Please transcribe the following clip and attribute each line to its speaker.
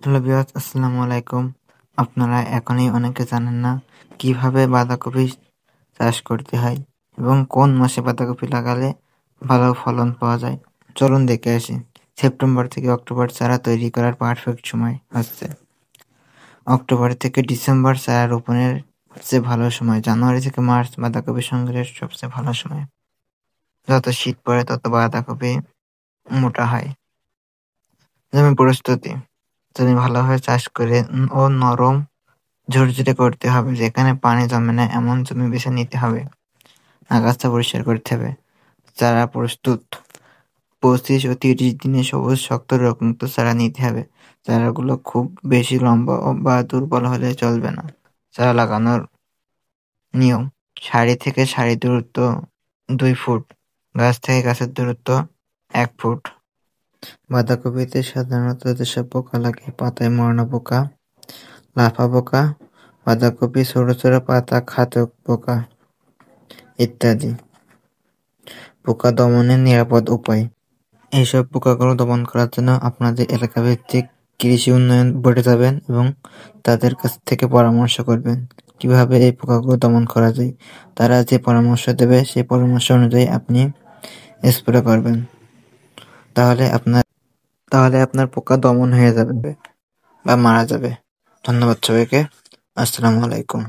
Speaker 1: Hello viewers, আসসালামু আলাইকুম। আপনারা এখনই অনেকে জানেন না কিভাবে বাঁধাকপি চাষ করতে হয় এবং কোন মাসে বাঁধাকপি লাগালে ভালো ফলন পাওয়া যায়। চলুন দেখে আসি। সেপ্টেম্বর থেকে অক্টোবর চারা তৈরি করার পারফেক্ট সময় হচ্ছে অক্টোবর থেকে ডিসেম্বর। চারা রোপণের সবচেয়ে ভালো সময় জানুয়ারি থেকে মার্চ। বাঁধাকপি সংগ্রহের সবচেয়ে ভালো সময়। যত শীত পড়ে তত বাঁধাকপি মোটা হয়। জমি প্রস্তুতি: জমি ভালোভাবে চাষ করে ও নরম ঝুরঝুরে করতে হবে, যেখানে পানি জমে না এমন জমি বেছে নিতে হবে। আগাছা পরিষ্কার করতে হবে। চারা প্রস্তুত: 25 ও 30 দিনে সবুজ শক্ত রোগমুক্ত চারা নিতে হবে। চারাগুলো খুব বেশি লম্বা বা দুর্বল হলে চলবে না। চারা লাগানোর নিয়ম: সারি থেকে সারি দূরত্ব 2 ফুট, গাছ থেকে গাছের দূরত্ব 1 ফুট। বাঁধাকপিতে সাধারণত যেসব পোকা লাগে: পাতায় মরানো পোকা, লাফা পোকা, বাঁধাকপি ছোট ছোট পাতা ঘাতক পোকা ইত্যাদি। পোকা দমনের নিরাপদ উপায়: এইসব পোকাগুলো দমন করার জন্য আপনাদের এলাকাভিত্তিক কৃষি উন্নয়ন বোর্ডে যাবেন এবং তাদের কাছ থেকে পরামর্শ করবেন কিভাবে এই পোকাগুলো দমন করা যায়। তারা যে পরামর্শ দেবে সেই পরামর্শ অনুযায়ী আপনি স্প্রে করবেন। তাহলে আপনার পোকা দমন হয়ে যাবে বা মারা যাবে। ধন্যবাদ সবাইকে। আসসালামু আলাইকুম।